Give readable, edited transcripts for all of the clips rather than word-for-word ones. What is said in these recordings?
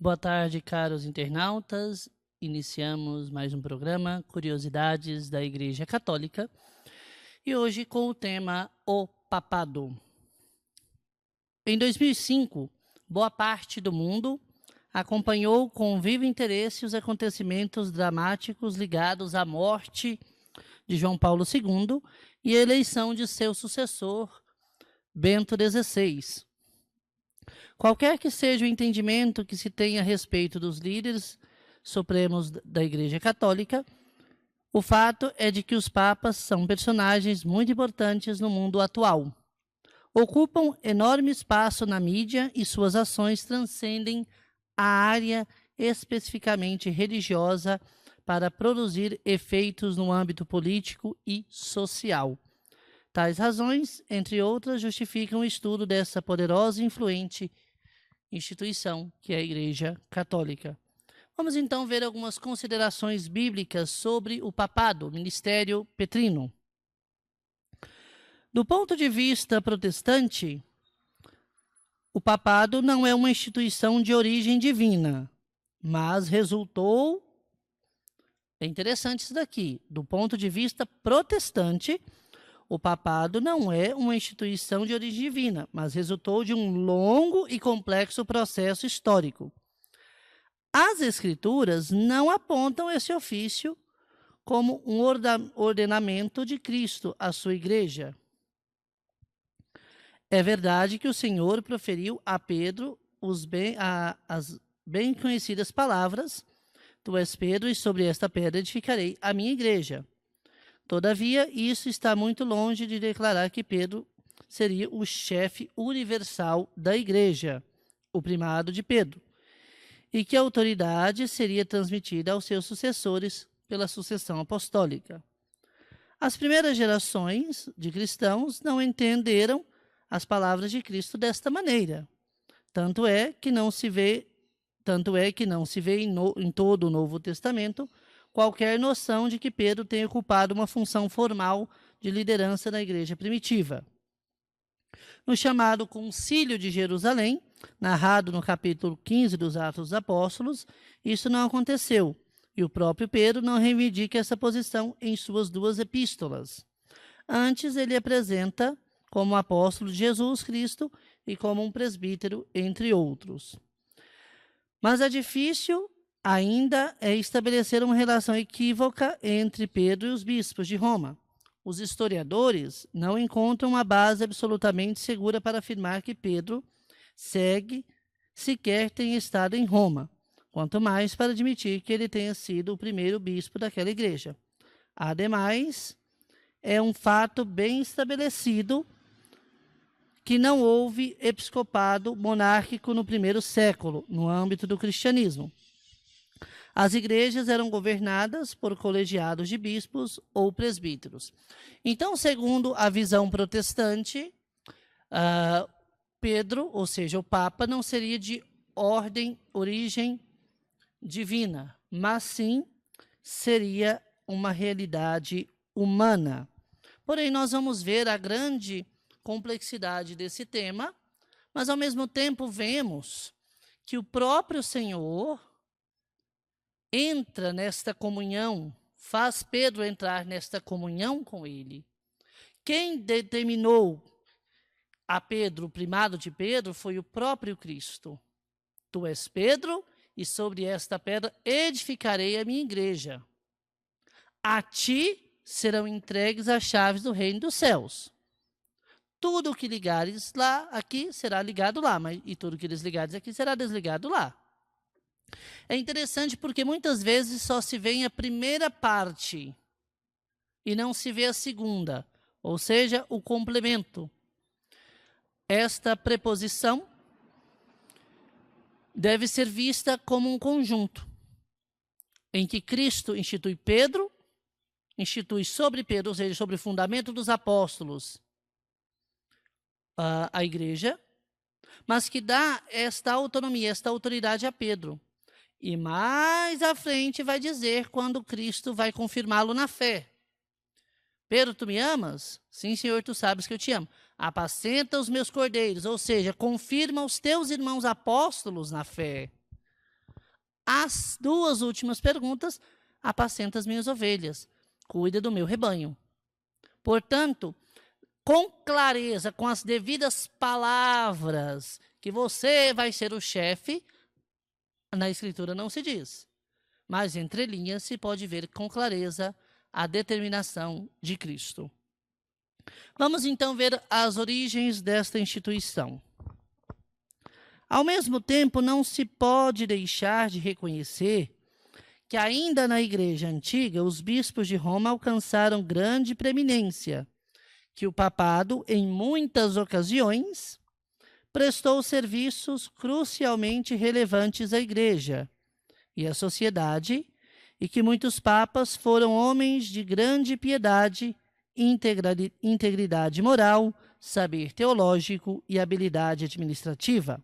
Boa tarde, caros internautas. Iniciamos mais um programa Curiosidades da Igreja Católica e hoje com o tema O Papado. Em 2005, boa parte do mundo acompanhou com vivo interesse os acontecimentos dramáticos ligados à morte de João Paulo II e a eleição de seu sucessor, Bento XVI. Qualquer que seja o entendimento que se tenha a respeito dos líderes supremos da Igreja Católica, o fato é de que os papas são personagens muito importantes no mundo atual. Ocupam enorme espaço na mídia e suas ações transcendem a área especificamente religiosa para produzir efeitos no âmbito político e social. Tais razões, entre outras, justificam o estudo dessa poderosa e influente instituição, que é a Igreja Católica. Vamos então ver algumas considerações bíblicas sobre o papado, ministério petrino. Do ponto de vista protestante, o papado não é uma instituição de origem divina, mas resultou... É interessante isso daqui. Do ponto de vista protestante, o papado não é uma instituição de origem divina, mas resultou de um longo e complexo processo histórico. As Escrituras não apontam esse ofício como um ordenamento de Cristo à sua igreja. É verdade que o Senhor proferiu a Pedro as bem conhecidas palavras: Tu és Pedro, e sobre esta pedra edificarei a minha igreja. Todavia, isso está muito longe de declarar que Pedro seria o chefe universal da igreja, o primado de Pedro, e que a autoridade seria transmitida aos seus sucessores pela sucessão apostólica. As primeiras gerações de cristãos não entenderam as palavras de Cristo desta maneira. Tanto é que não se vê em todo o Novo Testamento qualquer noção de que Pedro tenha ocupado uma função formal de liderança na igreja primitiva. No chamado Concílio de Jerusalém, narrado no capítulo 15 dos Atos dos Apóstolos, isso não aconteceu, e o próprio Pedro não reivindica essa posição em suas duas epístolas. Antes, ele apresenta como apóstolo de Jesus Cristo e como um presbítero, entre outros. Mas é difícil ainda é estabelecer uma relação equívoca entre Pedro e os bispos de Roma. Os historiadores não encontram uma base absolutamente segura para afirmar que Pedro sequer tenha estado em Roma, quanto mais para admitir que ele tenha sido o primeiro bispo daquela igreja. Ademais, é um fato bem estabelecido que não houve episcopado monárquico no primeiro século, no âmbito do cristianismo. As igrejas eram governadas por colegiados de bispos ou presbíteros. Então, segundo a visão protestante, Pedro, ou seja, o Papa, não seria de origem divina, mas sim seria uma realidade humana. Porém, nós vamos ver a grande complexidade desse tema, mas, ao mesmo tempo, vemos que o próprio Senhor entra nesta comunhão, faz Pedro entrar nesta comunhão com ele. Quem determinou a Pedro, o primado de Pedro, foi o próprio Cristo. Tu és Pedro, e sobre esta pedra edificarei a minha igreja. A ti serão entregues as chaves do reino dos céus. Tudo o que ligares lá, aqui, será ligado lá, e tudo o que desligares aqui será desligado lá. É interessante porque muitas vezes só se vê a primeira parte e não se vê a segunda, ou seja, o complemento. Esta preposição deve ser vista como um conjunto, em que Cristo institui Pedro, institui sobre Pedro, ou seja, sobre o fundamento dos apóstolos, a igreja, mas que dá esta autonomia, esta autoridade a Pedro. E mais à frente vai dizer quando Cristo vai confirmá-lo na fé. Pedro, tu me amas? Sim, Senhor, tu sabes que eu te amo. Apacenta os meus cordeiros, ou seja, confirma os teus irmãos apóstolos na fé. As duas últimas perguntas: apacenta as minhas ovelhas, cuida do meu rebanho. Portanto, com clareza, com as devidas palavras, que você vai ser o chefe, na Escritura não se diz. Mas entre linhas se pode ver com clareza a determinação de Cristo. Vamos então ver as origens desta instituição. Ao mesmo tempo, não se pode deixar de reconhecer que ainda na Igreja Antiga, os bispos de Roma alcançaram grande preeminência, que o papado, em muitas ocasiões, prestou serviços crucialmente relevantes à Igreja e à sociedade, e que muitos papas foram homens de grande piedade, integridade moral, saber teológico e habilidade administrativa.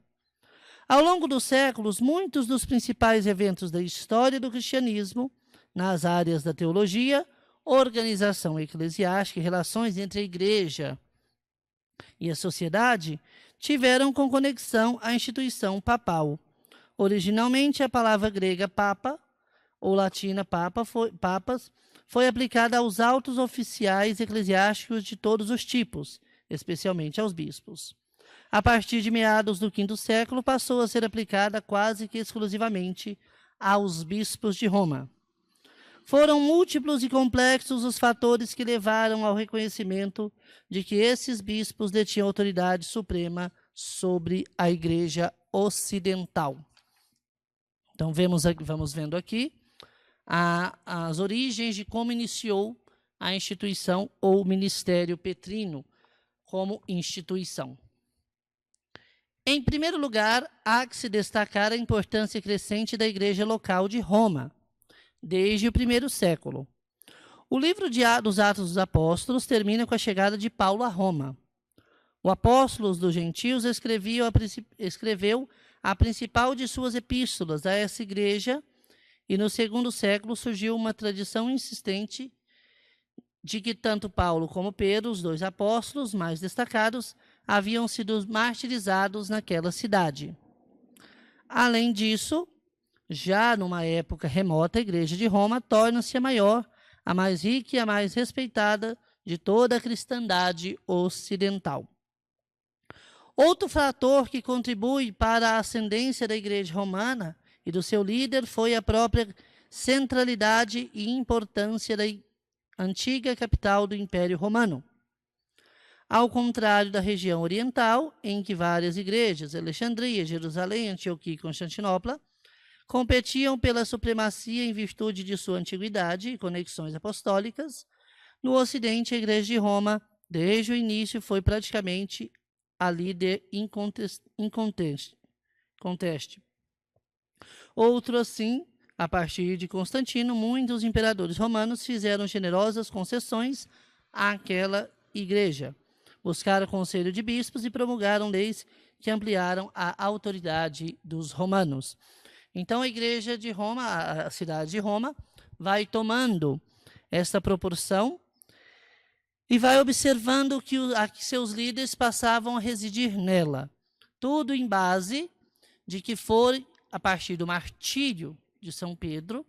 Ao longo dos séculos, muitos dos principais eventos da história do cristianismo, nas áreas da teologia, organização eclesiástica e relações entre a Igreja e a sociedade, tiveram com conexão a instituição papal. Originalmente, a palavra grega papa, ou latina papas, foi aplicada aos altos oficiais eclesiásticos de todos os tipos, especialmente aos bispos. A partir de meados do V século, passou a ser aplicada quase que exclusivamente aos bispos de Roma. Foram múltiplos e complexos os fatores que levaram ao reconhecimento de que esses bispos detinham autoridade suprema sobre a Igreja Ocidental. Então, vamos vendo aqui as origens de como iniciou a instituição ou ministério petrino como instituição. Em primeiro lugar, há que se destacar a importância crescente da Igreja local de Roma, desde o I século. O livro dos Atos dos Apóstolos termina com a chegada de Paulo a Roma. O Apóstolos dos Gentios escreveu a principal de suas epístolas a essa igreja, e no II século surgiu uma tradição insistente de que tanto Paulo como Pedro, os dois apóstolos mais destacados, haviam sido martirizados naquela cidade. Além disso, já numa época remota, a Igreja de Roma torna-se a maior, a mais rica e a mais respeitada de toda a cristandade ocidental. Outro fator que contribui para a ascendência da Igreja Romana e do seu líder foi a própria centralidade e importância da antiga capital do Império Romano. Ao contrário da região oriental, em que várias igrejas, Alexandria, Jerusalém, Antioquia e Constantinopla, competiam pela supremacia em virtude de sua antiguidade e conexões apostólicas, no Ocidente a Igreja de Roma, desde o início, foi praticamente a líder inconteste. Outro assim, a partir de Constantino, muitos imperadores romanos fizeram generosas concessões àquela igreja, buscaram conselho de bispos e promulgaram leis que ampliaram a autoridade dos romanos. Então a Igreja de Roma, a cidade de Roma, vai tomando essa proporção e vai observando que seus líderes passavam a residir nela. Tudo em base de que foi a partir do martírio de São Pedro,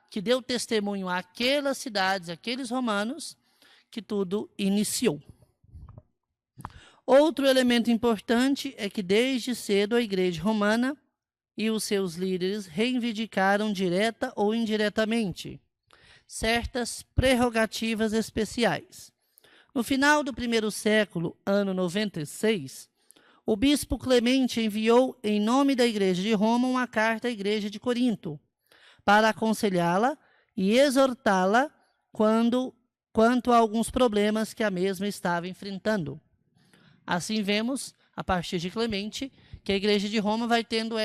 que deu testemunho àquelas cidades, àqueles romanos, que tudo iniciou. Outro elemento importante é que desde cedo a Igreja Romana e os seus líderes reivindicaram direta ou indiretamente certas prerrogativas especiais. No final do I século, ano 96, o bispo Clemente enviou, em nome da Igreja de Roma, uma carta à Igreja de Corinto, para aconselhá-la e exortá-la quanto a alguns problemas que a mesma estava enfrentando. Assim vemos, a partir de Clemente, que a Igreja de Roma vai tendo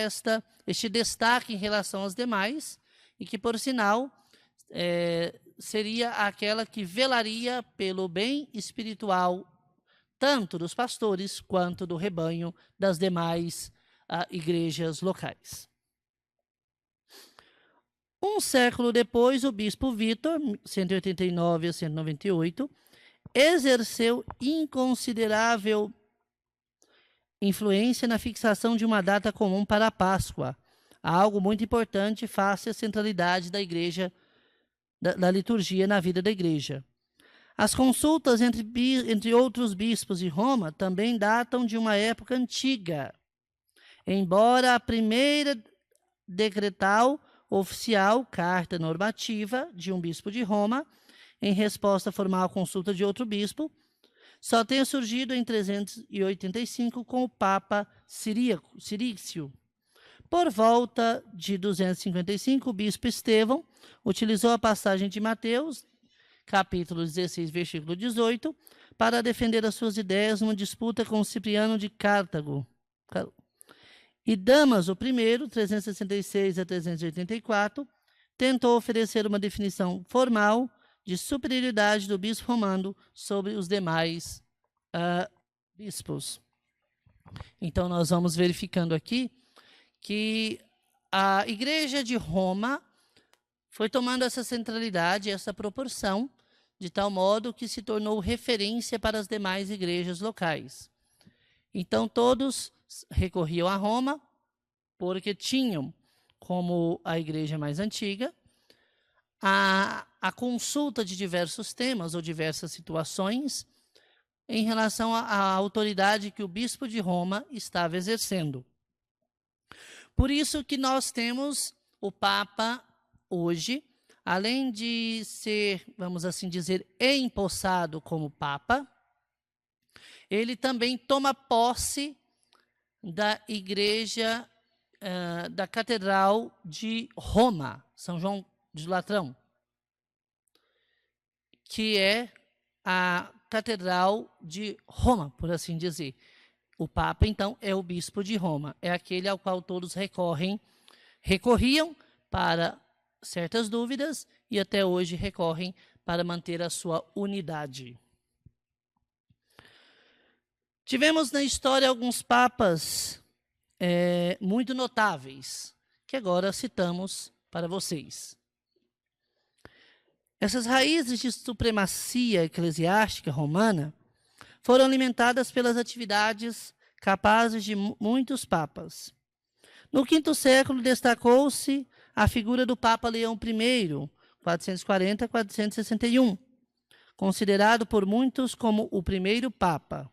este destaque em relação às demais, e que, por sinal, seria aquela que velaria pelo bem espiritual tanto dos pastores quanto do rebanho das demais igrejas locais. Um século depois, o bispo Vítor, 189 a 198, exerceu inconsiderável influência na fixação de uma data comum para a Páscoa, algo muito importante face à centralidade da igreja, da liturgia na vida da igreja. As consultas entre outros bispos de Roma também datam de uma época antiga, embora a primeira decretal oficial, carta normativa de um bispo de Roma, em resposta formal à consulta de outro bispo, só tenha surgido em 385 com o Papa Cirício. Por volta de 255, o bispo Estevão utilizou a passagem de Mateus, capítulo 16, versículo 18, para defender as suas ideias numa disputa com Cipriano de Cartago. E Damaso I, 366 a 384, tentou oferecer uma definição formal de superioridade do bispo romano sobre os demais bispos. Então, nós vamos verificando aqui que a Igreja de Roma foi tomando essa centralidade, essa proporção, de tal modo que se tornou referência para as demais igrejas locais. Então, todos recorriam a Roma, porque tinham, como a igreja mais antiga, a consulta de diversos temas ou diversas situações em relação à autoridade que o bispo de Roma estava exercendo. Por isso que nós temos o Papa hoje, além de ser, vamos assim dizer, empossado como Papa, ele também toma posse da igreja, da Catedral de Roma, São João de Latrão, que é a Catedral de Roma, por assim dizer. O Papa, então, é o bispo de Roma, é aquele ao qual todos recorriam para certas dúvidas e até hoje recorrem para manter a sua unidade. Tivemos na história alguns papas muito notáveis, que agora citamos para vocês. Essas raízes de supremacia eclesiástica romana foram alimentadas pelas atividades capazes de muitos papas. No V século, destacou-se a figura do Papa Leão I, 440 a 461, considerado por muitos como o primeiro Papa,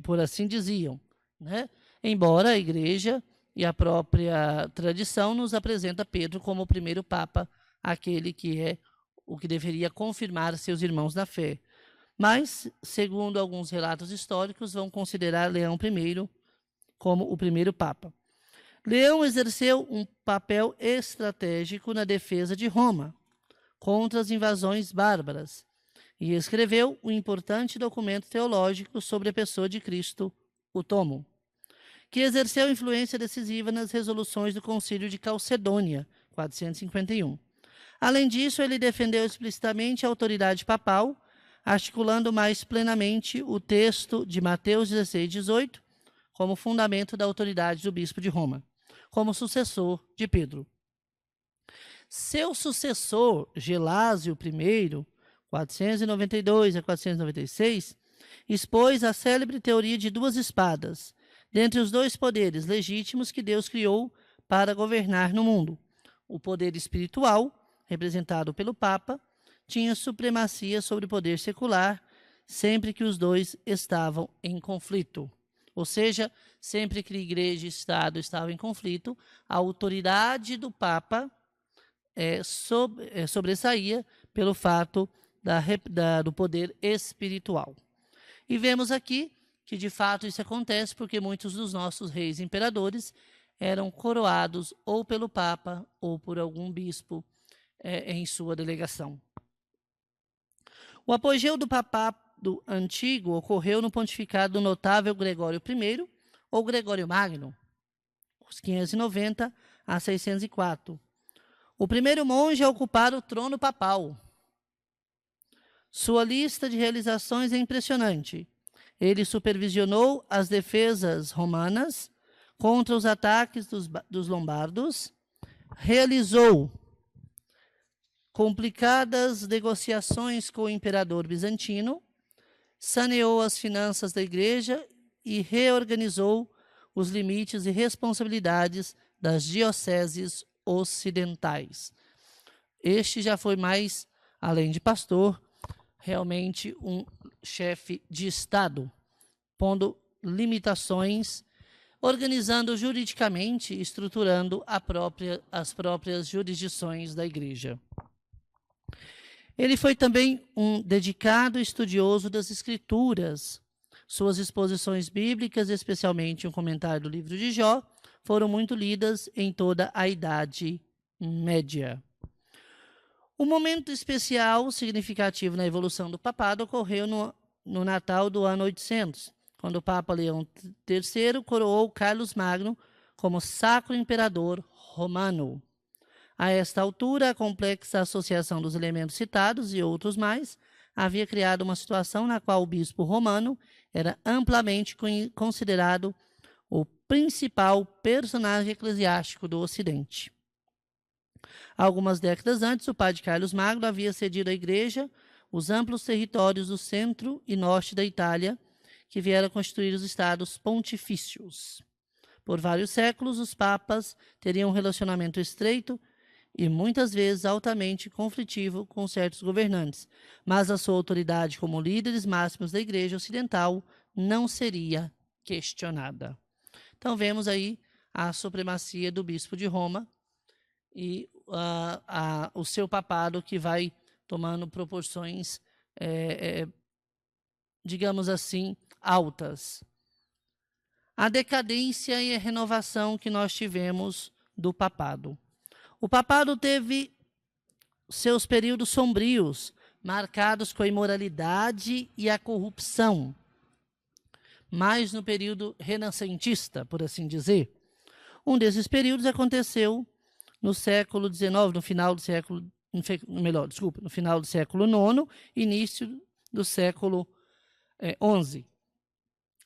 por assim diziam, né? Embora a Igreja e a própria tradição nos apresenta Pedro como o primeiro Papa, aquele que é o que deveria confirmar seus irmãos na fé. Mas, segundo alguns relatos históricos, vão considerar Leão I como o primeiro Papa. Leão exerceu um papel estratégico na defesa de Roma contra as invasões bárbaras e escreveu um importante documento teológico sobre a pessoa de Cristo, o Tomo, que exerceu influência decisiva nas resoluções do Concílio de Calcedônia, 451. Além disso, ele defendeu explicitamente a autoridade papal, articulando mais plenamente o texto de Mateus 16, 18, como fundamento da autoridade do bispo de Roma, como sucessor de Pedro. Seu sucessor, Gelásio I, 492 a 496, expôs a célebre teoria de duas espadas, dentre os dois poderes legítimos que Deus criou para governar no mundo. O poder espiritual, representado pelo Papa, tinha supremacia sobre o poder secular, sempre que os dois estavam em conflito. Ou seja, sempre que a igreja e Estado estavam em conflito, a autoridade do Papa sobressaía pelo fato do poder espiritual. E vemos aqui que, de fato, isso acontece porque muitos dos nossos reis e imperadores eram coroados ou pelo Papa ou por algum bispo em sua delegação. O apogeu do papado antigo ocorreu no pontificado do notável Gregório I, ou Gregório Magno, os 590 a 604. O primeiro monge a ocupar o trono papal. Sua lista de realizações é impressionante. Ele supervisionou as defesas romanas contra os ataques dos lombardos, realizou complicadas negociações com o imperador bizantino, saneou as finanças da igreja e reorganizou os limites e responsabilidades das dioceses ocidentais. Este já foi mais, além de pastor, realmente um chefe de Estado, pondo limitações, organizando juridicamente e estruturando as próprias jurisdições da Igreja. Ele foi também um dedicado estudioso das Escrituras. Suas exposições bíblicas, especialmente um comentário do livro de Jó, foram muito lidas em toda a Idade Média. Um momento especial, significativo na evolução do papado ocorreu no Natal do ano 800, quando o Papa Leão III coroou Carlos Magno como Sacro Imperador Romano. A esta altura, a complexa associação dos elementos citados e outros mais havia criado uma situação na qual o bispo romano era amplamente considerado o principal personagem eclesiástico do Ocidente. Algumas décadas antes, o padre Carlos Magno havia cedido à Igreja os amplos territórios do centro e norte da Itália, que vieram a constituir os estados pontifícios. Por vários séculos, os papas teriam um relacionamento estreito e muitas vezes altamente conflitivo com certos governantes, mas a sua autoridade como líderes máximos da Igreja Ocidental não seria questionada. Então vemos aí a supremacia do bispo de Roma e o seu papado, que vai tomando proporções, digamos assim, altas. A decadência e a renovação que nós tivemos do papado. O papado teve seus períodos sombrios, marcados com a imoralidade e a corrupção, mais no período renascentista, por assim dizer. Um desses períodos aconteceu no século XIX, no final do século IX, início do século XI,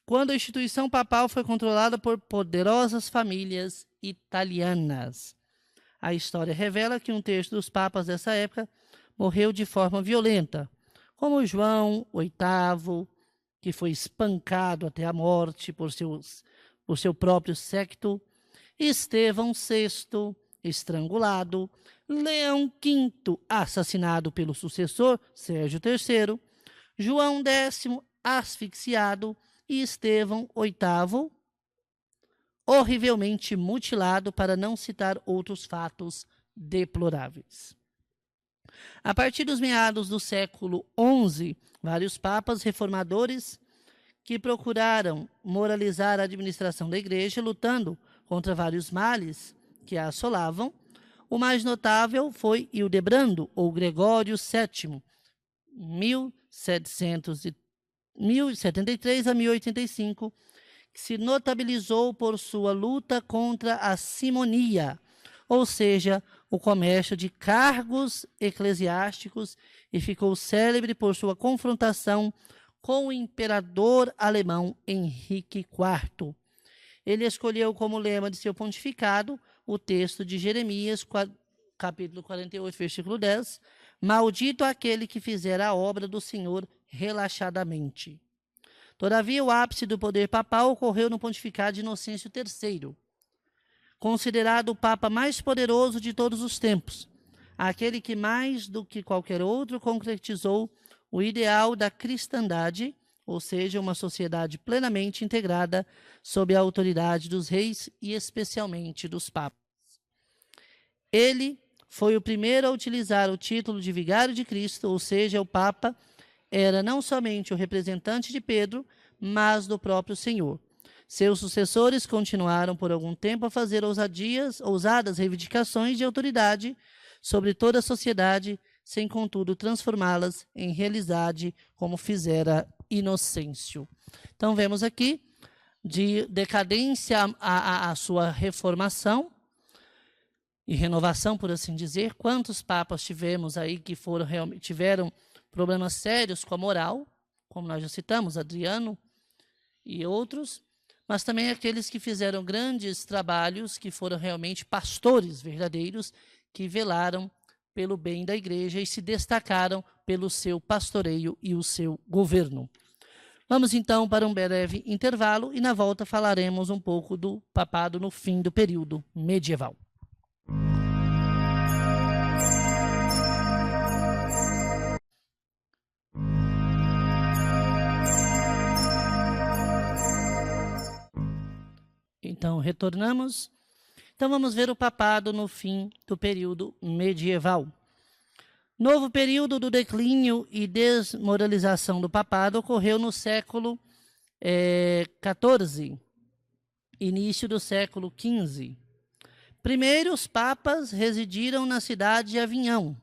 quando a instituição papal foi controlada por poderosas famílias italianas. A história revela que um terço dos papas dessa época morreu de forma violenta, como João VIII, que foi espancado até a morte por seu próprio séquito, Estevão VI, estrangulado, Leão V, assassinado pelo sucessor, Sérgio III, João X, asfixiado, e Estevão VIII, horrivelmente mutilado, para não citar outros fatos deploráveis. A partir dos meados do século XI, vários papas reformadores que procuraram moralizar a administração da Igreja, lutando contra vários males que a assolavam. O mais notável foi Hildebrando, ou Gregório VII, 1073 a 1085, que se notabilizou por sua luta contra a simonia, ou seja, o comércio de cargos eclesiásticos, e ficou célebre por sua confrontação com o imperador alemão Henrique IV. Ele escolheu como lema de seu pontificado o texto de Jeremias, capítulo 48, versículo 10, maldito aquele que fizer a obra do Senhor relaxadamente. Todavia, o ápice do poder papal ocorreu no pontificado de Inocêncio III, considerado o papa mais poderoso de todos os tempos, aquele que mais do que qualquer outro concretizou o ideal da cristandade, ou seja, uma sociedade plenamente integrada sob a autoridade dos reis e especialmente dos papas. Ele foi o primeiro a utilizar o título de vigário de Cristo, ou seja, o Papa era não somente o representante de Pedro, mas do próprio Senhor. Seus sucessores continuaram por algum tempo a fazer ousadas reivindicações de autoridade sobre toda a sociedade, sem contudo transformá-las em realidade, como fizera Inocêncio. Então vemos aqui de decadência a sua reformação e renovação, por assim dizer. Quantos papas tivemos aí que tiveram problemas sérios com a moral, como nós já citamos, Adriano e outros, mas também aqueles que fizeram grandes trabalhos, que foram realmente pastores verdadeiros, que velaram pelo bem da Igreja e se destacaram pelo seu pastoreio e o seu governo. Vamos então para um breve intervalo e na volta falaremos um pouco do papado no fim do período medieval. Então, retornamos. Então, vamos ver o papado no fim do período medieval. Novo período do declínio e desmoralização do papado ocorreu no século XIV, início do século XV. Primeiro, os papas residiram na cidade de Avignon,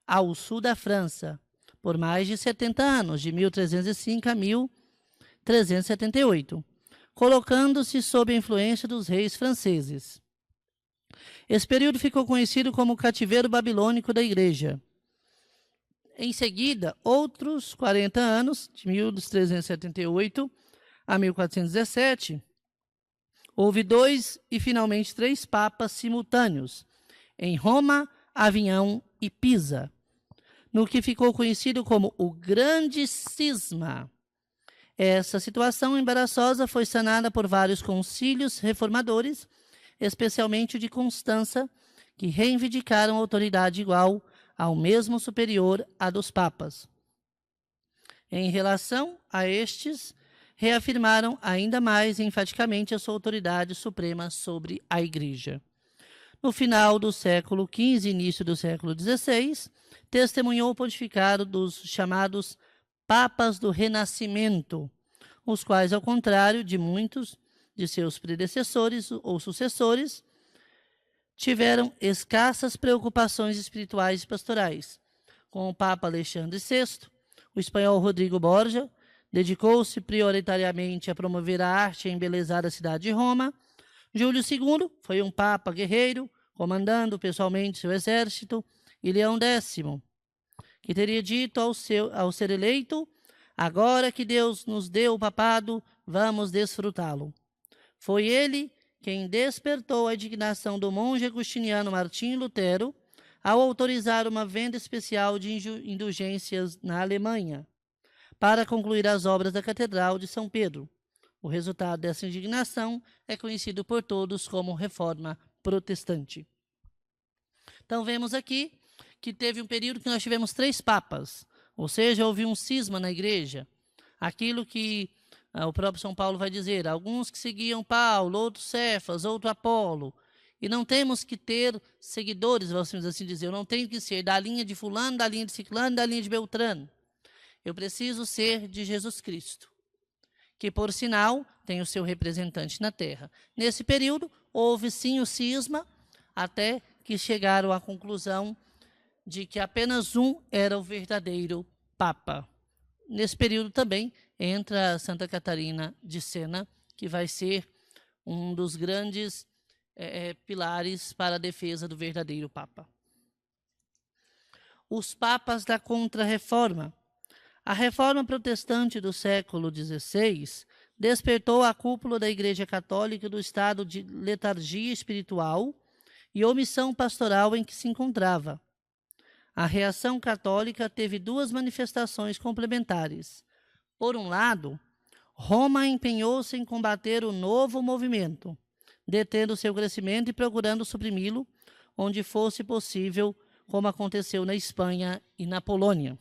ao sul da França, por mais de 70 anos, de 1305 a 1378, colocando-se sob a influência dos reis franceses. Esse período ficou conhecido como o cativeiro babilônico da Igreja. Em seguida, outros 40 anos, de 1378 a 1417, houve 2 e finalmente 3 papas simultâneos, em Roma, Avignon e Pisa, no que ficou conhecido como o Grande Cisma. Essa situação embaraçosa foi sanada por vários concílios reformadores, especialmente o de Constança, que reivindicaram autoridade igual ao mesmo superior à dos papas. Em relação a estes, reafirmaram ainda mais enfaticamente a sua autoridade suprema sobre a Igreja. No final do século XV e início do século XVI, testemunhou o pontificado dos chamados Papas do Renascimento, os quais, ao contrário de muitos de seus predecessores ou sucessores, tiveram escassas preocupações espirituais e pastorais. Com o Papa Alexandre VI, o espanhol Rodrigo Borja dedicou-se prioritariamente a promover a arte e a embelezar a cidade de Roma. Júlio II foi um papa guerreiro, comandando pessoalmente seu exército, e Leão X, que teria dito ao ser eleito: agora que Deus nos deu o papado, vamos desfrutá-lo. Foi ele quem despertou a indignação do monge agostiniano Martim Lutero ao autorizar uma venda especial de indulgências na Alemanha para concluir as obras da Catedral de São Pedro. O resultado dessa indignação é conhecido por todos como Reforma Protestante. Então, vemos aqui que teve um período que nós tivemos 3 papas, ou seja, houve um cisma na igreja. Aquilo que o próprio São Paulo vai dizer, alguns que seguiam Paulo, outros Cefas, outro Apolo. E não temos que ter seguidores, vamos assim dizer. Eu não tenho que ser da linha de fulano, da linha de ciclano, da linha de beltrano. Eu preciso ser de Jesus Cristo, que, por sinal, tem o seu representante na terra. Nesse período, houve sim o cisma, até que chegaram à conclusão de que apenas um era o verdadeiro Papa. Nesse período também entra Santa Catarina de Sena, que vai ser um dos grandes pilares para a defesa do verdadeiro Papa. Os papas da Contra-Reforma. A reforma protestante do século XVI despertou a cúpula da Igreja Católica do estado de letargia espiritual e omissão pastoral em que se encontrava. A reação católica teve 2 manifestações complementares. Por um lado, Roma empenhou-se em combater o novo movimento, detendo seu crescimento e procurando suprimi-lo onde fosse possível, como aconteceu na Espanha e na Polônia.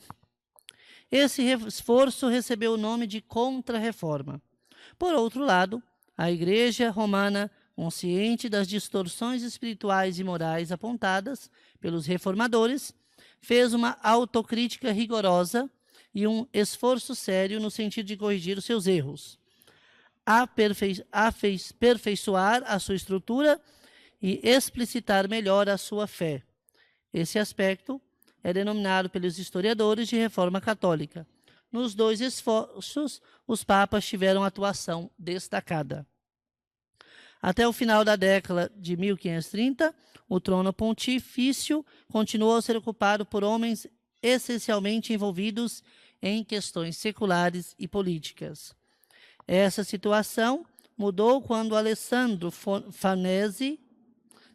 Esse esforço recebeu o nome de Contra-Reforma. Por outro lado, a Igreja Romana, consciente das distorções espirituais e morais apontadas pelos reformadores, fez uma autocrítica rigorosa e um esforço sério no sentido de corrigir os seus erros, aperfeiçoar a sua estrutura e explicitar melhor a sua fé. Esse aspecto é denominado pelos historiadores de reforma católica. Nos 2 esforços, os papas tiveram atuação destacada. Até o final da década de 1530, o trono pontifício continuou a ser ocupado por homens essencialmente envolvidos em questões seculares e políticas. Essa situação mudou quando Alessandro Farnese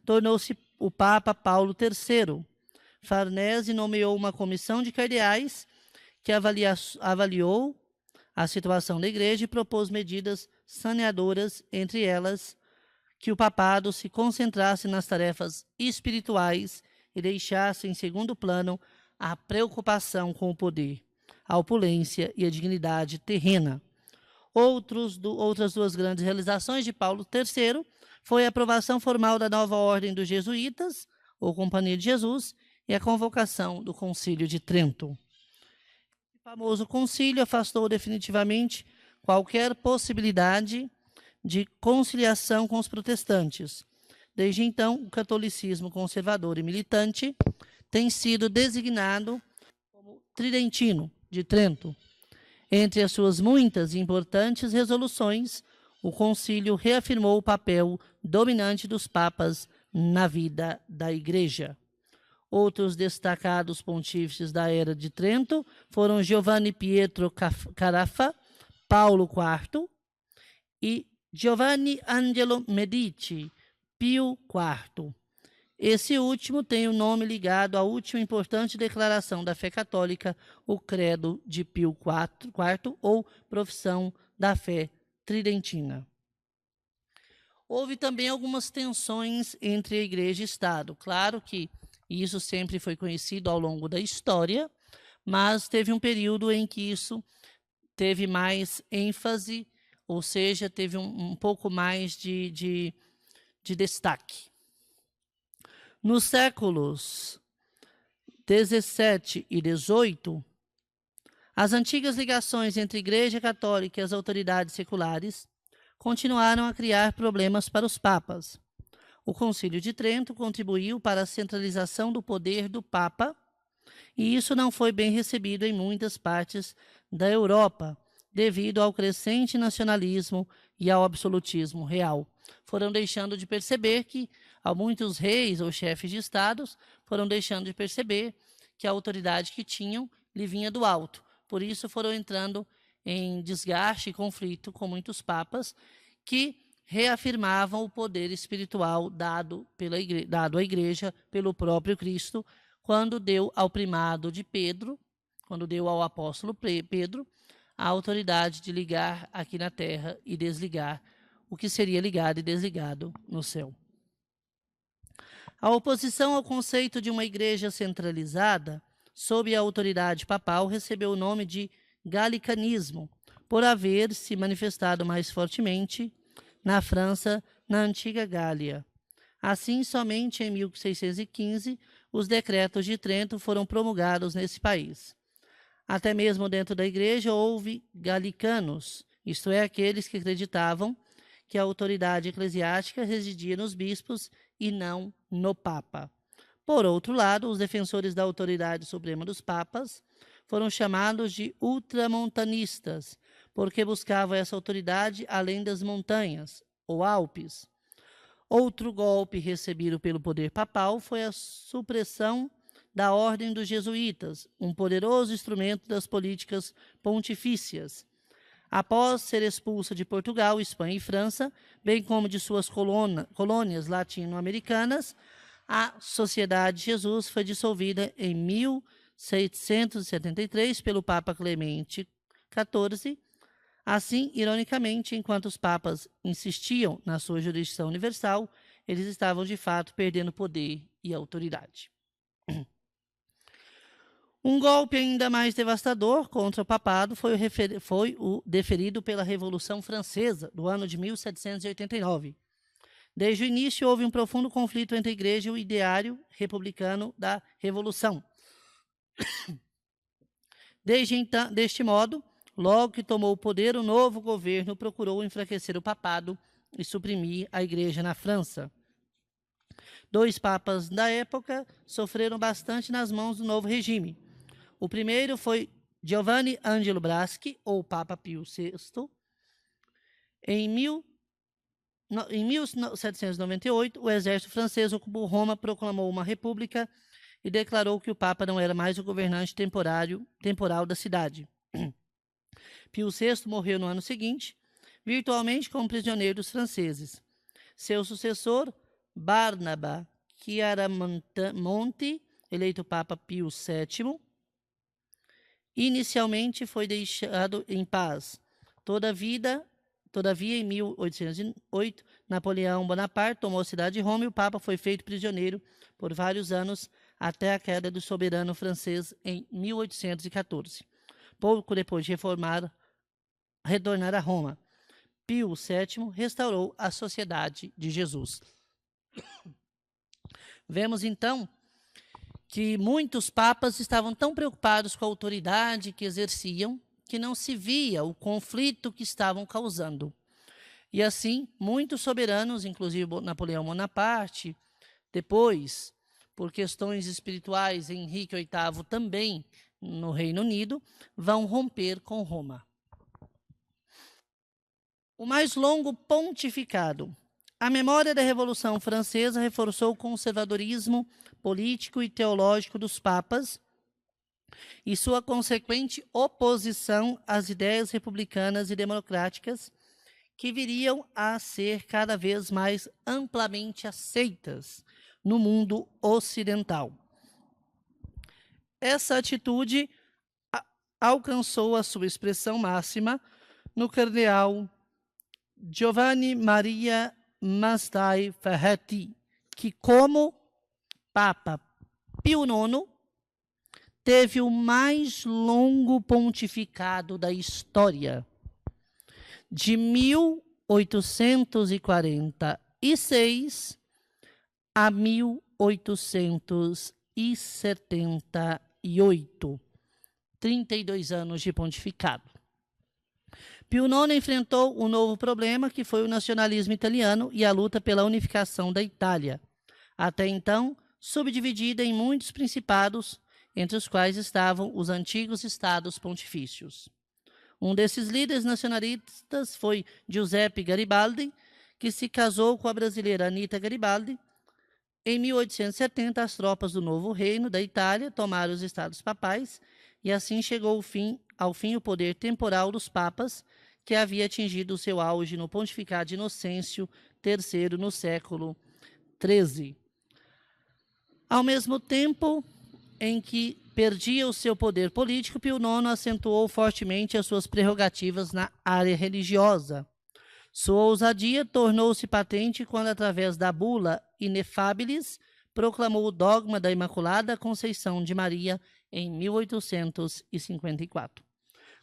tornou-se o Papa Paulo III. Farnese nomeou uma comissão de cardeais que avaliou a situação da igreja e propôs medidas saneadoras, entre elas que o papado se concentrasse nas tarefas espirituais e deixasse em segundo plano a preocupação com o poder, a opulência e a dignidade terrena. Outras duas grandes realizações de Paulo III foi a aprovação formal da nova ordem dos jesuítas, ou Companhia de Jesus, e a convocação do Concílio de Trento. O famoso concílio afastou definitivamente qualquer possibilidade de conciliação com os protestantes. Desde então, o catolicismo conservador e militante tem sido designado como Tridentino de Trento. Entre as suas muitas e importantes resoluções, o concílio reafirmou o papel dominante dos papas na vida da Igreja. Outros destacados pontífices da Era de Trento foram Giovanni Pietro Carafa, Paulo IV e Giovanni Angelo Medici, Pio IV. Esse último tem o nome ligado à última importante declaração da fé católica, o Credo de Pio IV, ou Profissão da Fé Tridentina. Houve também algumas tensões entre a Igreja e Estado. Claro que isso sempre foi conhecido ao longo da história, mas teve um período em que isso teve mais ênfase, ou seja, teve um pouco mais de destaque. Nos séculos 17 e 18, as antigas ligações entre a Igreja Católica e as autoridades seculares continuaram a criar problemas para os papas. O Concílio de Trento contribuiu para a centralização do poder do Papa, e isso não foi bem recebido em muitas partes da Europa, devido ao crescente nacionalismo e ao absolutismo real. Foram deixando de perceber que muitos reis ou chefes de estados foram deixando de perceber que a autoridade que tinham lhe vinha do alto. Por isso foram entrando em desgaste e conflito com muitos papas que reafirmavam o poder espiritual dado à igreja pelo próprio Cristo, quando deu ao primado de Pedro, quando deu ao apóstolo Pedro, a autoridade de ligar aqui na terra e desligar o que seria ligado e desligado no céu. A oposição ao conceito de uma igreja centralizada, sob a autoridade papal, recebeu o nome de galicanismo, por haver se manifestado mais fortemente na França, na antiga Gália. Assim, somente em 1615, os decretos de Trento foram promulgados nesse país. Até mesmo dentro da igreja houve galicanos, isto é, aqueles que acreditavam que a autoridade eclesiástica residia nos bispos e não no Papa. Por outro lado, os defensores da autoridade suprema dos papas foram chamados de ultramontanistas, porque buscavam essa autoridade além das montanhas, ou Alpes. Outro golpe recebido pelo poder papal foi a supressão da Ordem dos Jesuítas, um poderoso instrumento das políticas pontifícias. Após ser expulsa de Portugal, Espanha e França, bem como de suas colônias latino-americanas, a Sociedade de Jesus foi dissolvida em 1673 pelo Papa Clemente XIV. Assim, ironicamente, enquanto os papas insistiam na sua jurisdição universal, eles estavam de fato perdendo poder e autoridade. Um golpe ainda mais devastador contra o papado foi o deferido pela Revolução Francesa, do ano de 1789. Desde o início, houve um profundo conflito entre a Igreja e o ideário republicano da Revolução. Deste modo, logo que tomou o poder, o novo governo procurou enfraquecer o papado e suprimir a Igreja na França. Dois papas da época sofreram bastante nas mãos do novo regime. O primeiro foi Giovanni Angelo Braschi, ou Papa Pio VI. Em 1798, o exército francês ocupou Roma, proclamou uma república e declarou que o Papa não era mais o governante temporal da cidade. Pio VI morreu no ano seguinte, virtualmente como prisioneiro dos franceses. Seu sucessor, Barnaba Chiaramonte, eleito Papa Pio VII, inicialmente foi deixado em paz. Todavia, em 1808, Napoleão Bonaparte tomou a cidade de Roma e o Papa foi feito prisioneiro por vários anos até a queda do soberano francês em 1814. Pouco depois de retornar a Roma, Pio VII restaurou a Sociedade de Jesus. Vemos, então, que muitos papas estavam tão preocupados com a autoridade que exerciam que não se via o conflito que estavam causando. E assim, muitos soberanos, inclusive Napoleão Bonaparte, depois, por questões espirituais, Henrique VIII também, no Reino Unido, vão romper com Roma. O mais longo pontificado. A memória da Revolução Francesa reforçou o conservadorismo político e teológico dos papas e sua consequente oposição às ideias republicanas e democráticas que viriam a ser cada vez mais amplamente aceitas no mundo ocidental. Essa atitude alcançou a sua expressão máxima no cardeal Giovanni Maria Mazzei Ferretti, que, como Papa Pio IX, teve o mais longo pontificado da história, de 1846 a 1878, 32 anos de pontificado. Pio IX enfrentou um novo problema, que foi o nacionalismo italiano e a luta pela unificação da Itália, até então subdividida em muitos principados, entre os quais estavam os antigos estados pontifícios. Um desses líderes nacionalistas foi Giuseppe Garibaldi, que se casou com a brasileira Anita Garibaldi. Em 1870, as tropas do novo reino da Itália tomaram os estados papais e assim chegou ao fim o poder temporal dos papas, que havia atingido o seu auge no pontificado de Inocêncio III no século XIII. Ao mesmo tempo em que perdia o seu poder político, Pio IX acentuou fortemente as suas prerrogativas na área religiosa. Sua ousadia tornou-se patente quando, através da bula Ineffabilis, proclamou o dogma da Imaculada Conceição de Maria em 1854.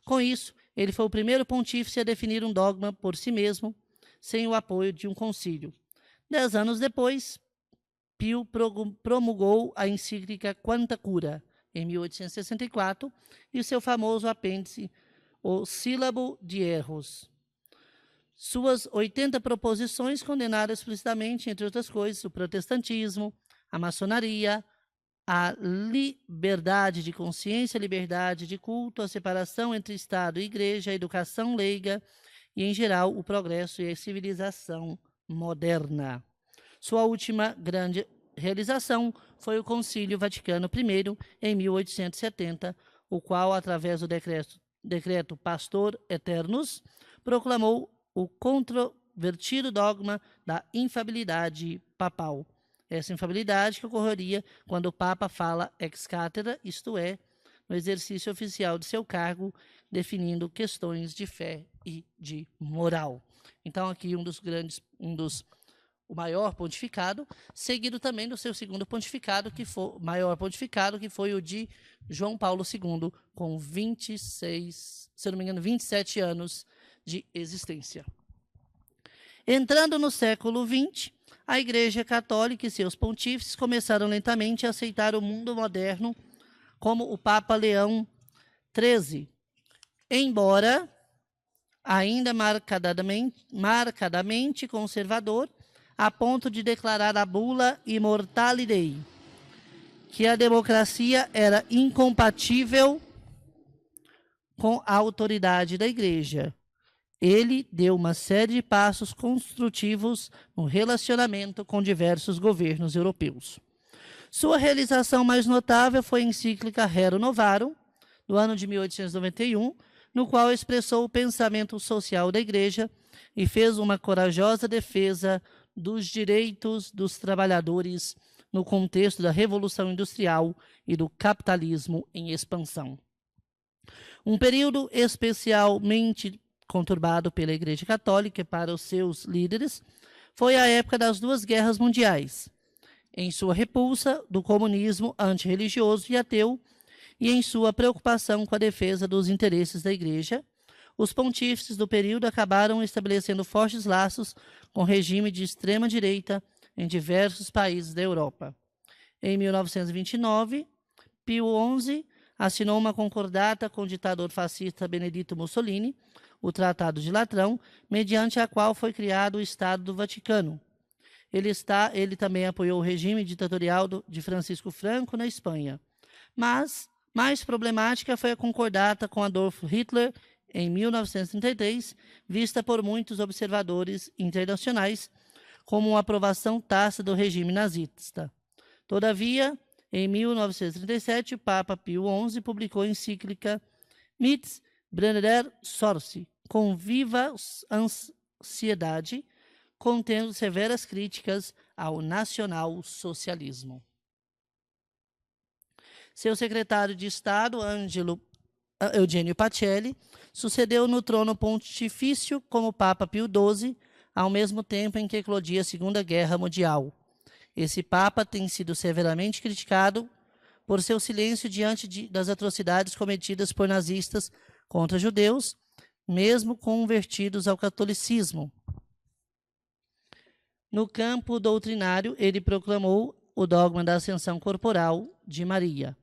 Com isso, ele foi o primeiro pontífice a definir um dogma por si mesmo, sem o apoio de um concílio. 10 anos depois, Pio promulgou a encíclica Quanta Cura, em 1864, e seu famoso apêndice, o Sílabo de Erros. Suas 80 proposições condenaram explicitamente, entre outras coisas, o protestantismo, a maçonaria, a liberdade de consciência, a liberdade de culto, a separação entre Estado e Igreja, a educação leiga e, em geral, o progresso e a civilização moderna. Sua última grande realização foi o Concílio Vaticano I, em 1870, o qual, através do decreto Pastor Eternus, proclamou o controvertido dogma da infalibilidade papal. Essa infalibilidade que ocorreria quando o Papa fala ex cathedra, isto é, no exercício oficial de seu cargo, definindo questões de fé e de moral. Então, aqui o maior pontificado, seguido também do seu segundo pontificado, maior pontificado, que foi o de João Paulo II, com 27 anos de existência. Entrando no século XX, a Igreja Católica e seus pontífices começaram lentamente a aceitar o mundo moderno, como o Papa Leão XIII, embora ainda marcadamente conservador, a ponto de declarar a bula Immortale Dei, que a democracia era incompatível com a autoridade da Igreja. Ele deu uma série de passos construtivos no relacionamento com diversos governos europeus. Sua realização mais notável foi a encíclica Rerum Novarum, do ano de 1891, no qual expressou o pensamento social da Igreja e fez uma corajosa defesa dos direitos dos trabalhadores no contexto da Revolução Industrial e do capitalismo em expansão. Um período especialmente conturbado pela Igreja Católica e para os seus líderes foi a época das duas guerras mundiais, em sua repulsa do comunismo antirreligioso e ateu e em sua preocupação com a defesa dos interesses da Igreja. Os pontífices do período acabaram estabelecendo fortes laços com o regime de extrema-direita em diversos países da Europa. Em 1929, Pio XI assinou uma concordata com o ditador fascista Benedito Mussolini, o Tratado de Latrão, mediante a qual foi criado o Estado do Vaticano. Ele também apoiou o regime ditatorial de Francisco Franco na Espanha. Mas mais problemática foi a concordata com Adolf Hitler em 1933, vista por muitos observadores internacionais como uma aprovação tácita do regime nazista. Todavia, em 1937, o Papa Pio XI publicou a encíclica Mit brennender Sorge, com viva ansiedade, contendo severas críticas ao nacional-socialismo. Seu secretário de Estado, Eugênio Pacelli, sucedeu no trono pontifício como Papa Pio XII, ao mesmo tempo em que eclodia a Segunda Guerra Mundial. Esse Papa tem sido severamente criticado por seu silêncio diante das atrocidades cometidas por nazistas contra judeus, mesmo convertidos ao catolicismo. No campo doutrinário, ele proclamou o dogma da ascensão corporal de Maria.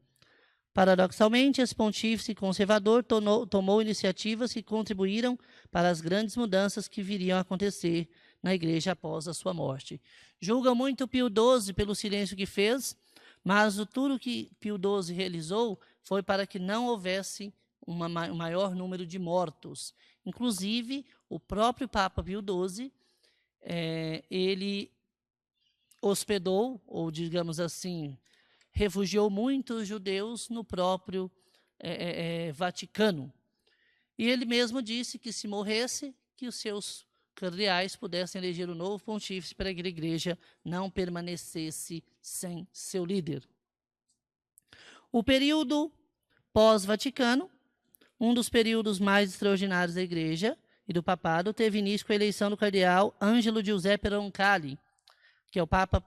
Paradoxalmente, esse pontífice conservador tomou iniciativas que contribuíram para as grandes mudanças que viriam a acontecer na Igreja após a sua morte. Julga muito Pio XII pelo silêncio que fez, mas tudo que Pio XII realizou foi para que não houvesse um maior número de mortos. Inclusive, o próprio Papa Pio XII, ele hospedou, ou digamos assim, refugiou muitos judeus no próprio Vaticano. E ele mesmo disse que se morresse, que os seus cardeais pudessem eleger um novo pontífice para que a igreja não permanecesse sem seu líder. O período pós-Vaticano, um dos períodos mais extraordinários da igreja e do papado, teve início com a eleição do cardeal Angelo Giuseppe Roncalli, que é o Papa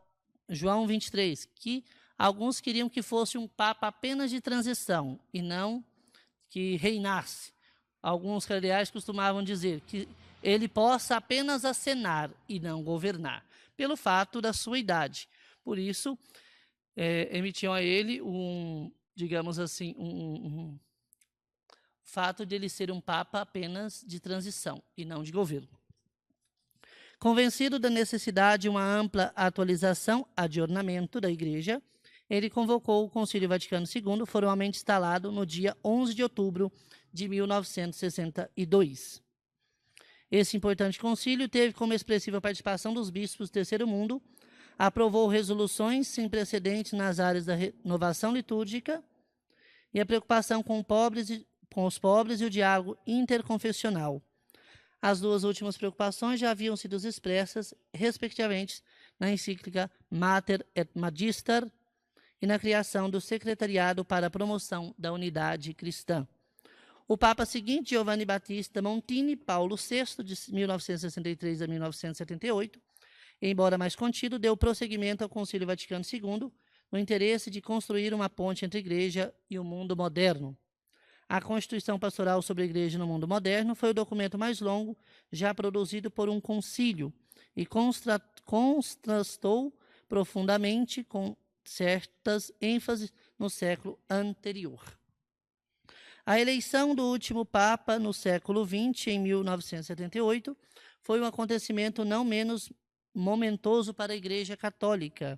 João XXIII, que alguns queriam que fosse um Papa apenas de transição e não que reinasse. Alguns cardeais costumavam dizer que ele possa apenas acenar e não governar, pelo fato da sua idade. Por isso, emitiam a ele digamos assim, fato de ele ser um Papa apenas de transição e não de governo. Convencido da necessidade de uma ampla atualização, adornamento da Igreja, ele convocou o Concílio Vaticano II, formalmente instalado no dia 11 de outubro de 1962. Esse importante concílio teve como expressiva participação dos bispos do Terceiro Mundo, aprovou resoluções sem precedentes nas áreas da renovação litúrgica e a preocupação com os pobres e o diálogo interconfessional. As duas últimas preocupações já haviam sido expressas, respectivamente, na encíclica Mater et Magister e na criação do Secretariado para a Promoção da Unidade Cristã. O Papa seguinte, Giovanni Battista Montini, Paulo VI, de 1963 a 1978, embora mais contido, deu prosseguimento ao Concílio Vaticano II, no interesse de construir uma ponte entre a Igreja e o mundo moderno. A Constituição Pastoral sobre a Igreja no Mundo Moderno foi o documento mais longo já produzido por um concílio e contrastou profundamente com certas ênfases no século anterior. A eleição do último Papa no século XX, em 1978, foi um acontecimento não menos momentoso para a Igreja Católica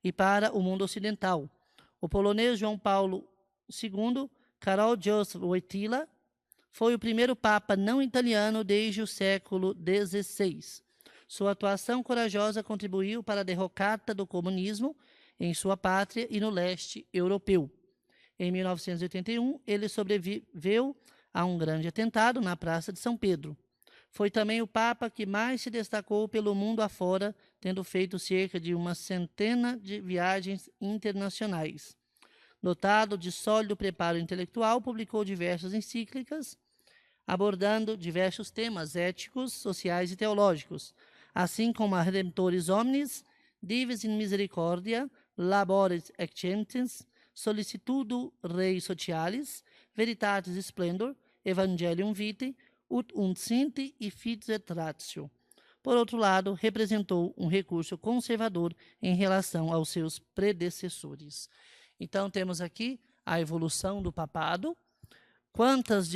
e para o mundo ocidental. O polonês João Paulo II, Karol Józef Wojtyła, foi o primeiro Papa não italiano desde o século XVI. Sua atuação corajosa contribuiu para a derrocata do comunismo em sua pátria e no leste europeu. Em 1981, ele sobreviveu a um grande atentado na Praça de São Pedro. Foi também o Papa que mais se destacou pelo mundo afora, tendo feito cerca de uma centena de viagens internacionais. Dotado de sólido preparo intelectual, publicou diversas encíclicas, abordando diversos temas éticos, sociais e teológicos, assim como a Redemptoris Omnis, Divis in Misericordia, Laboris Excellentes, Sollicitudo Rei Socialis, Veritatis Splendor, Evangelium Vitae, Ut Sinte e Fides et Ratio. Por outro lado, representou um recurso conservador em relação aos seus predecessores. Então, temos aqui a evolução do papado. Quantas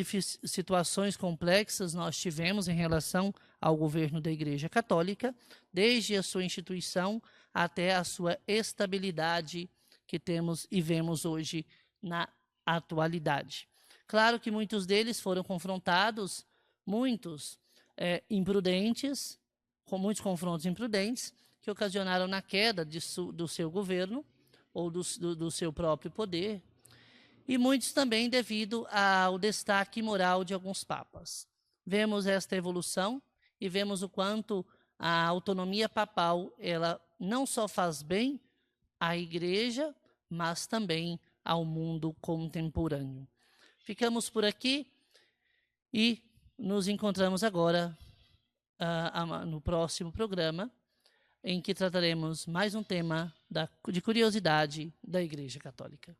situações complexas nós tivemos em relação ao governo da Igreja Católica, desde a sua instituição até a sua estabilidade que temos e vemos hoje na atualidade. Claro que muitos deles foram confrontados, muitos imprudentes, com muitos confrontos imprudentes, que ocasionaram na queda do seu governo ou do seu próprio poder, e muitos também devido ao destaque moral de alguns papas. Vemos esta evolução e vemos o quanto a autonomia papal ela não só faz bem à Igreja, mas também ao mundo contemporâneo. Ficamos por aqui e nos encontramos agora no próximo programa, em que trataremos mais um tema de curiosidade da Igreja Católica.